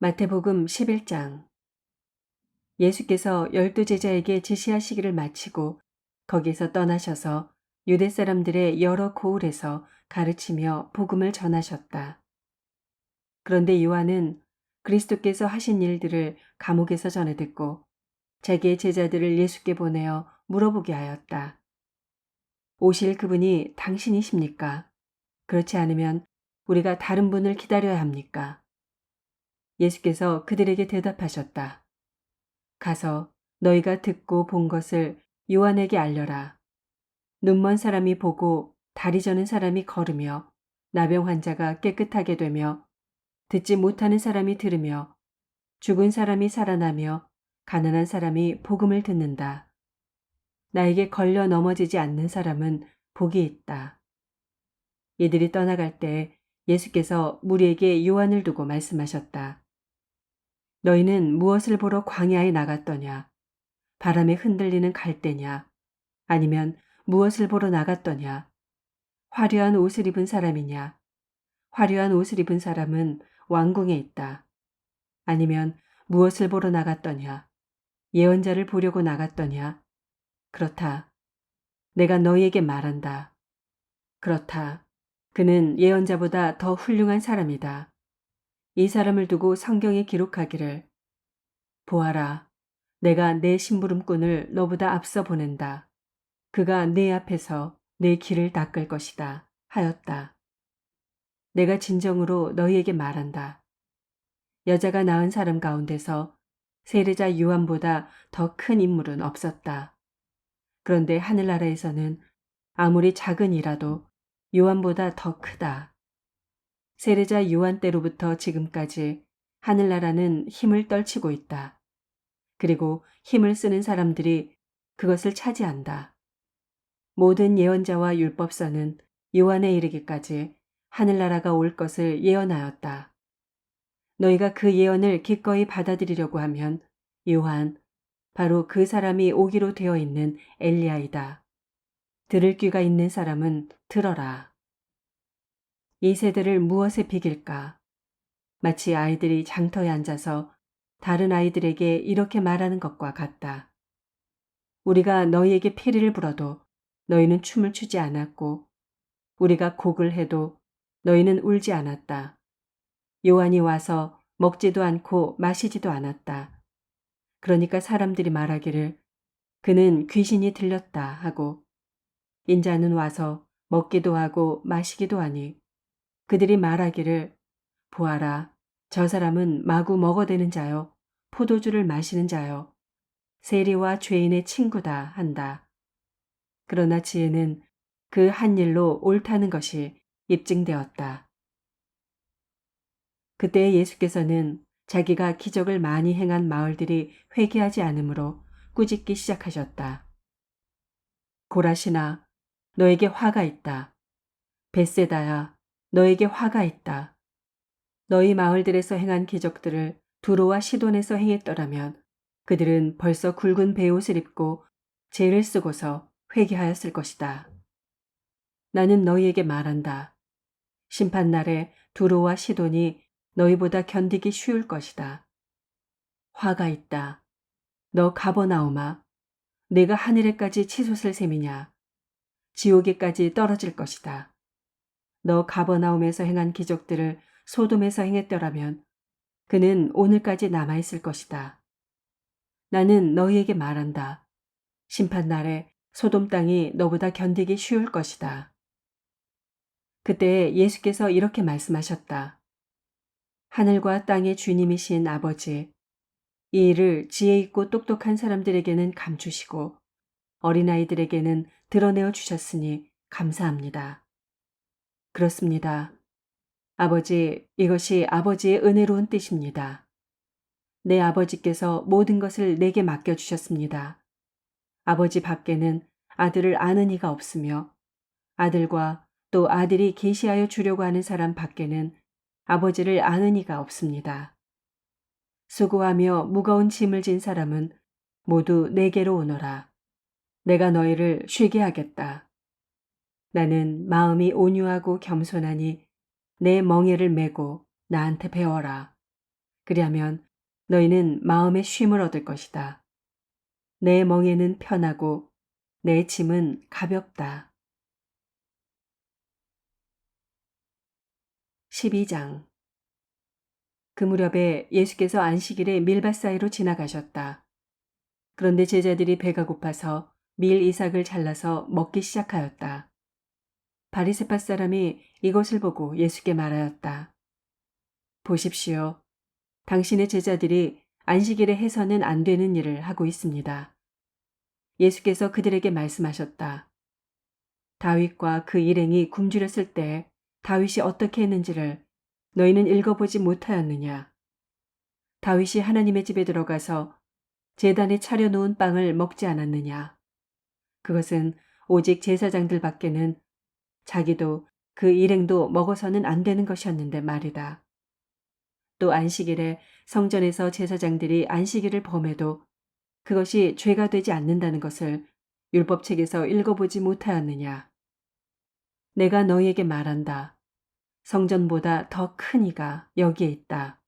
마태복음 11장. 예수께서 12제자에게 지시하시기를 마치고 거기서 떠나셔서 유대 사람들의 여러 고을에서 가르치며 복음을 전하셨다. 그런데 요한은 그리스도께서 하신 일들을 감옥에서 전해 듣고 자기의 제자들을 예수께 보내어 물어보게 하였다. 오실 그분이 당신이십니까? 그렇지 않으면 우리가 다른 분을 기다려야 합니까? 예수께서 그들에게 대답하셨다. 가서 너희가 듣고 본 것을 요한에게 알려라. 눈먼 사람이 보고 다리 저는 사람이 걸으며 나병 환자가 깨끗하게 되며 듣지 못하는 사람이 들으며 죽은 사람이 살아나며 가난한 사람이 복음을 듣는다. 나에게 걸려 넘어지지 않는 사람은 복이 있다. 이들이 떠나갈 때 예수께서 무리에게 요한을 두고 말씀하셨다. 너희는 무엇을 보러 광야에 나갔더냐? 바람에 흔들리는 갈대냐? 아니면 무엇을 보러 나갔더냐? 화려한 옷을 입은 사람이냐? 화려한 옷을 입은 사람은 왕궁에 있다. 아니면 무엇을 보러 나갔더냐? 예언자를 보려고 나갔더냐? 그렇다. 내가 너희에게 말한다. 그렇다. 그는 예언자보다 더 훌륭한 사람이다. 이 사람을 두고 성경에 기록하기를 보아라. 내가 내 심부름꾼을 너보다 앞서 보낸다. 그가 내 앞에서 내 길을 닦을 것이다. 하였다. 내가 진정으로 너희에게 말한다. 여자가 낳은 사람 가운데서 세례자 요한보다 더 큰 인물은 없었다. 그런데 하늘나라에서는 아무리 작은 이라도 요한보다 더 크다. 세례자 요한 때로부터 지금까지 하늘나라는 힘을 떨치고 있다. 그리고 힘을 쓰는 사람들이 그것을 차지한다. 모든 예언자와 율법서는 요한에 이르기까지 하늘나라가 올 것을 예언하였다. 너희가 그 예언을 기꺼이 받아들이려고 하면 요한, 바로 그 사람이 오기로 되어 있는 엘리야이다. 들을 귀가 있는 사람은 들어라. 이 세대를 무엇에 비길까? 마치 아이들이 장터에 앉아서 다른 아이들에게 이렇게 말하는 것과 같다. 우리가 너희에게 피리를 불어도 너희는 춤을 추지 않았고 우리가 곡을 해도 너희는 울지 않았다. 요한이 와서 먹지도 않고 마시지도 않았다. 그러니까 사람들이 말하기를 그는 귀신이 들렸다 하고 인자는 와서 먹기도 하고 마시기도 하니 그들이 말하기를 보아라 저 사람은 마구 먹어대는 자요 포도주를 마시는 자요 세리와 죄인의 친구다 한다. 그러나 지혜는 그 한 일로 옳다는 것이 입증되었다. 그때 예수께서는 자기가 기적을 많이 행한 마을들이 회개하지 않으므로 꾸짖기 시작하셨다. 고라시나 너에게 화가 있다. 벳세다야 너에게 화가 있다. 너희 마을들에서 행한 기적들을 두로와 시돈에서 행했더라면 그들은 벌써 굵은 베옷을 입고 죄를 쓰고서 회개하였을 것이다. 나는 너희에게 말한다. 심판날에 두로와 시돈이 너희보다 견디기 쉬울 것이다. 화가 있다. 너 가버나오마. 내가 하늘에까지 치솟을 셈이냐. 지옥에까지 떨어질 것이다. 너 가버나움에서 행한 기적들을 소돔에서 행했더라면 그는 오늘까지 남아있을 것이다. 나는 너희에게 말한다. 심판날에 소돔 땅이 너보다 견디기 쉬울 것이다. 그때 예수께서 이렇게 말씀하셨다. 하늘과 땅의 주님이신 아버지, 이 일을 지혜 있고 똑똑한 사람들에게는 감추시고 어린아이들에게는 드러내어 주셨으니 감사합니다. 그렇습니다. 아버지, 이것이 아버지의 은혜로운 뜻입니다. 내 아버지께서 모든 것을 내게 맡겨주셨습니다. 아버지 밖에는 아들을 아는 이가 없으며 아들과 또 아들이 계시하여 주려고 하는 사람 밖에는 아버지를 아는 이가 없습니다. 수고하며 무거운 짐을 진 사람은 모두 내게로 오너라. 내가 너희를 쉬게 하겠다. 나는 마음이 온유하고 겸손하니 내 멍에를 메고 나한테 배워라. 그리하면 너희는 마음의 쉼을 얻을 것이다. 내 멍에는 편하고 내 짐은 가볍다. 12장. 그 무렵에 예수께서 안식일에 밀밭 사이로 지나가셨다. 그런데 제자들이 배가 고파서 밀 이삭을 잘라서 먹기 시작하였다. 바리새파 사람이 이것을 보고 예수께 말하였다. 보십시오. 당신의 제자들이 안식일에 해서는 안 되는 일을 하고 있습니다. 예수께서 그들에게 말씀하셨다. 다윗과 그 일행이 굶주렸을 때 다윗이 어떻게 했는지를 너희는 읽어보지 못하였느냐. 다윗이 하나님의 집에 들어가서 제단에 차려놓은 빵을 먹지 않았느냐. 그것은 오직 제사장들밖에는 자기도 그 일행도 먹어서는 안 되는 것이었는데 말이다. 또 안식일에 성전에서 제사장들이 안식일을 범해도 그것이 죄가 되지 않는다는 것을 율법책에서 읽어보지 못하였느냐. 내가 너희에게 말한다. 성전보다 더 큰 이가 여기에 있다.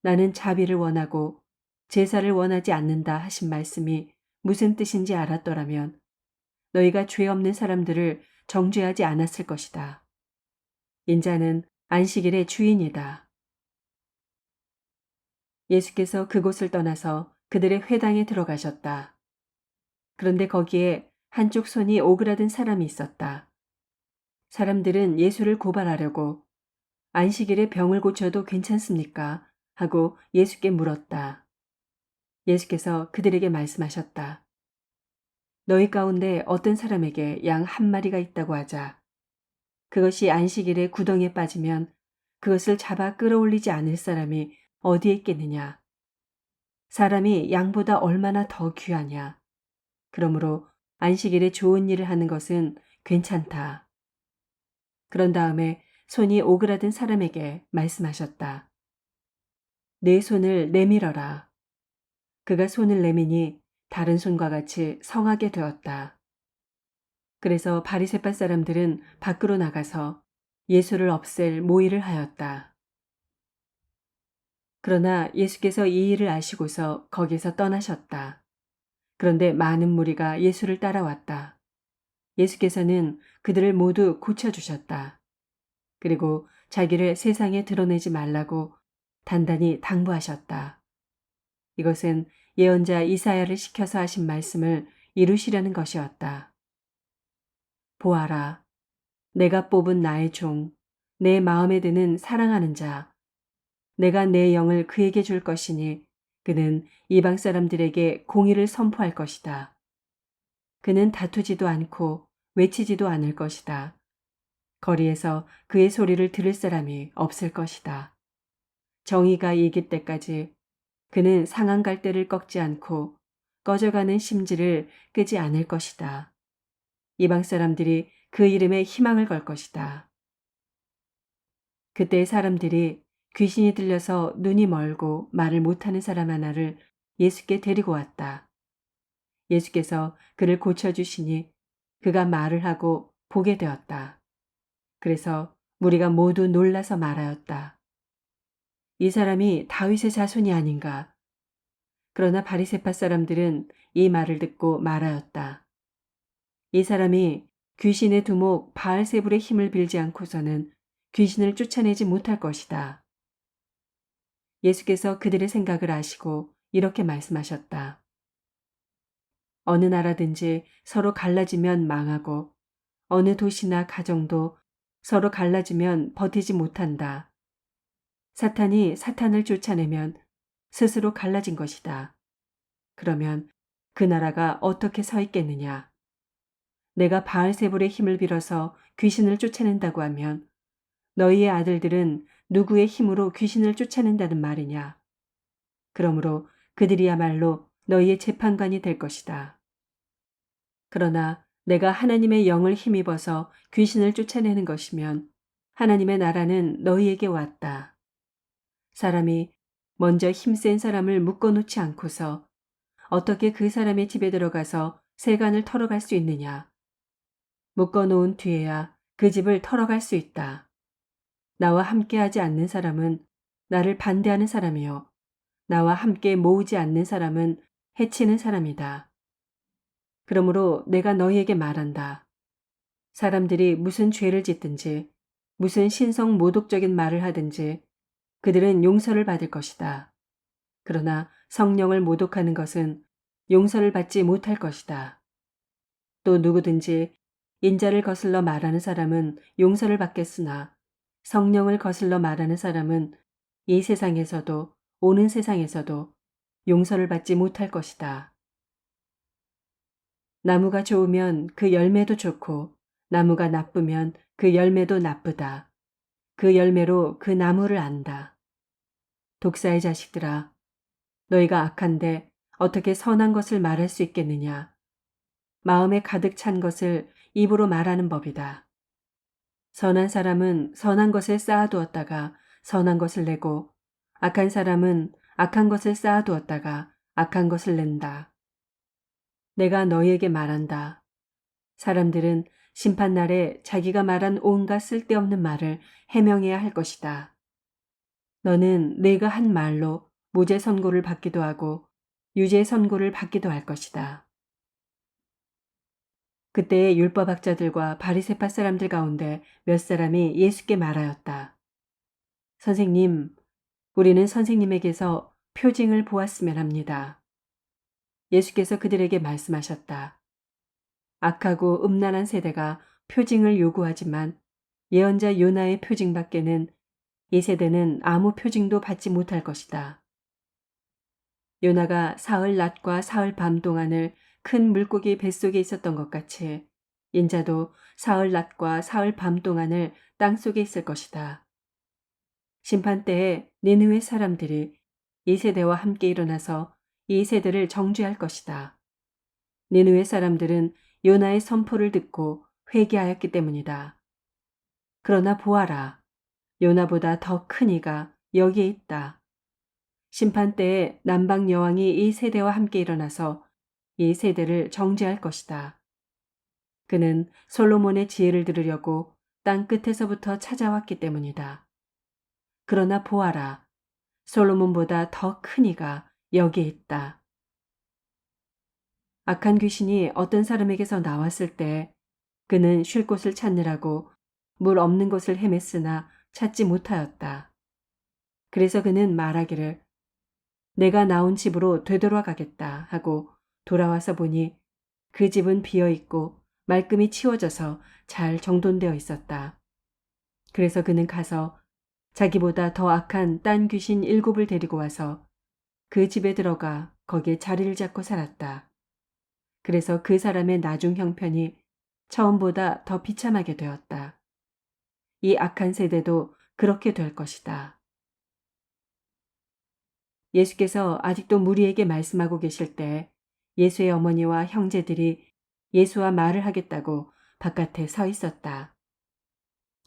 나는 자비를 원하고 제사를 원하지 않는다 하신 말씀이 무슨 뜻인지 알았더라면 너희가 죄 없는 사람들을 정죄하지 않았을 것이다. 인자는 안식일의 주인이다. 예수께서 그곳을 떠나서 그들의 회당에 들어가셨다. 그런데 거기에 한쪽 손이 오그라든 사람이 있었다. 사람들은 예수를 고발하려고 안식일에 병을 고쳐도 괜찮습니까? 하고 예수께 물었다. 예수께서 그들에게 말씀하셨다. 너희 가운데 어떤 사람에게 양 한 마리가 있다고 하자. 그것이 안식일에 구덩이에 빠지면 그것을 잡아 끌어올리지 않을 사람이 어디에 있겠느냐. 사람이 양보다 얼마나 더 귀하냐. 그러므로 안식일에 좋은 일을 하는 것은 괜찮다. 그런 다음에 손이 오그라든 사람에게 말씀하셨다. 내 손을 내밀어라. 그가 손을 내미니 다른 손과 같이 성하게 되었다. 그래서 바리새파 사람들은 밖으로 나가서 예수를 없앨 모의를 하였다. 그러나 예수께서 이 일을 아시고서 거기서 떠나셨다. 그런데 많은 무리가 예수를 따라왔다. 예수께서는 그들을 모두 고쳐주셨다. 그리고 자기를 세상에 드러내지 말라고 단단히 당부하셨다. 이것은 예언자 이사야를 시켜서 하신 말씀을 이루시려는 것이었다. 보아라, 내가 뽑은 나의 종, 내 마음에 드는 사랑하는 자, 내가 내 영을 그에게 줄 것이니 그는 이방 사람들에게 공의를 선포할 것이다. 그는 다투지도 않고 외치지도 않을 것이다. 거리에서 그의 소리를 들을 사람이 없을 것이다. 정의가 이길 때까지 그는 상한 갈대를 꺾지 않고 꺼져가는 심지를 끄지 않을 것이다. 이방 사람들이 그 이름에 희망을 걸 것이다. 그때 사람들이 귀신이 들려서 눈이 멀고 말을 못하는 사람 하나를 예수께 데리고 왔다. 예수께서 그를 고쳐주시니 그가 말을 하고 보게 되었다. 그래서 무리가 모두 놀라서 말하였다. 이 사람이 다윗의 자손이 아닌가. 그러나 바리새파 사람들은 이 말을 듣고 말하였다. 이 사람이 귀신의 두목 바알세불의 힘을 빌지 않고서는 귀신을 쫓아내지 못할 것이다. 예수께서 그들의 생각을 아시고 이렇게 말씀하셨다. 어느 나라든지 서로 갈라지면 망하고 어느 도시나 가정도 서로 갈라지면 버티지 못한다. 사탄이 사탄을 쫓아내면 스스로 갈라진 것이다. 그러면 그 나라가 어떻게 서 있겠느냐? 내가 바알세불의 힘을 빌어서 귀신을 쫓아낸다고 하면 너희의 아들들은 누구의 힘으로 귀신을 쫓아낸다는 말이냐? 그러므로 그들이야말로 너희의 재판관이 될 것이다. 그러나 내가 하나님의 영을 힘입어서 귀신을 쫓아내는 것이면 하나님의 나라는 너희에게 왔다. 사람이 먼저 힘센 사람을 묶어놓지 않고서 어떻게 그 사람의 집에 들어가서 세간을 털어갈 수 있느냐. 묶어놓은 뒤에야 그 집을 털어갈 수 있다. 나와 함께하지 않는 사람은 나를 반대하는 사람이요. 나와 함께 모으지 않는 사람은 해치는 사람이다. 그러므로 내가 너희에게 말한다. 사람들이 무슨 죄를 짓든지 무슨 신성 모독적인 말을 하든지 그들은 용서를 받을 것이다. 그러나 성령을 모독하는 것은 용서를 받지 못할 것이다. 또 누구든지 인자를 거슬러 말하는 사람은 용서를 받겠으나 성령을 거슬러 말하는 사람은 이 세상에서도 오는 세상에서도 용서를 받지 못할 것이다. 나무가 좋으면 그 열매도 좋고 나무가 나쁘면 그 열매도 나쁘다. 그 열매로 그 나무를 안다. 독사의 자식들아, 너희가 악한데 어떻게 선한 것을 말할 수 있겠느냐? 마음에 가득 찬 것을 입으로 말하는 법이다. 선한 사람은 선한 것을 쌓아두었다가 선한 것을 내고 악한 사람은 악한 것을 쌓아두었다가 악한 것을 낸다. 내가 너희에게 말한다. 사람들은 심판날에 자기가 말한 온갖 쓸데없는 말을 해명해야 할 것이다. 너는 내가 한 말로 무죄 선고를 받기도 하고 유죄 선고를 받기도 할 것이다. 그때의 율법학자들과 바리새파 사람들 가운데 몇 사람이 예수께 말하였다. 선생님, 우리는 선생님에게서 표징을 보았으면 합니다. 예수께서 그들에게 말씀하셨다. 악하고 음란한 세대가 표징을 요구하지만 예언자 요나의 표징밖에는 이 세대는 아무 표징도 받지 못할 것이다. 요나가 사흘 낮과 사흘 밤 동안을 큰 물고기 뱃속에 있었던 것 같이 인자도 사흘 낮과 사흘 밤 동안을 땅속에 있을 것이다. 심판 때에 니느웨 사람들이 이 세대와 함께 일어나서 이 세대를 정죄할 것이다. 니느웨 사람들은 요나의 선포를 듣고 회개하였기 때문이다. 그러나 보아라, 요나보다 더 큰 이가 여기에 있다. 심판 때에 남방 여왕이 이 세대와 함께 일어나서 이 세대를 정죄할 것이다. 그는 솔로몬의 지혜를 들으려고 땅 끝에서부터 찾아왔기 때문이다. 그러나 보아라, 솔로몬보다 더 큰 이가 여기에 있다. 악한 귀신이 어떤 사람에게서 나왔을 때 그는 쉴 곳을 찾느라고 물 없는 곳을 헤맸으나 찾지 못하였다. 그래서 그는 말하기를 내가 나온 집으로 되돌아가겠다 하고 돌아와서 보니 그 집은 비어 있고 말끔히 치워져서 잘 정돈되어 있었다. 그래서 그는 가서 자기보다 더 악한 딴 귀신 7을 데리고 와서 그 집에 들어가 거기에 자리를 잡고 살았다. 그래서 그 사람의 나중 형편이 처음보다 더 비참하게 되었다. 이 악한 세대도 그렇게 될 것이다. 예수께서 아직도 무리에게 말씀하고 계실 때 예수의 어머니와 형제들이 예수와 말을 하겠다고 바깥에 서 있었다.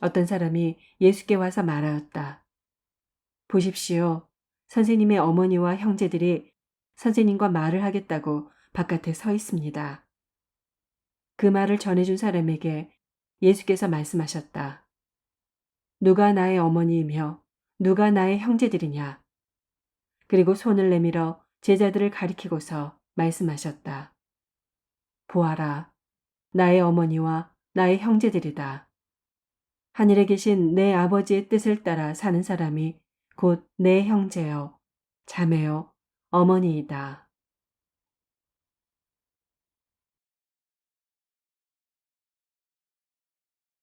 어떤 사람이 예수께 와서 말하였다. 보십시오. 선생님의 어머니와 형제들이 선생님과 말을 하겠다고 바깥에 서 있습니다. 그 말을 전해준 사람에게 예수께서 말씀하셨다. 누가 나의 어머니이며 누가 나의 형제들이냐? 그리고 손을 내밀어 제자들을 가리키고서 말씀하셨다. 보아라, 나의 어머니와 나의 형제들이다. 하늘에 계신 내 아버지의 뜻을 따라 사는 사람이 곧 내 형제요, 자매요, 어머니이다.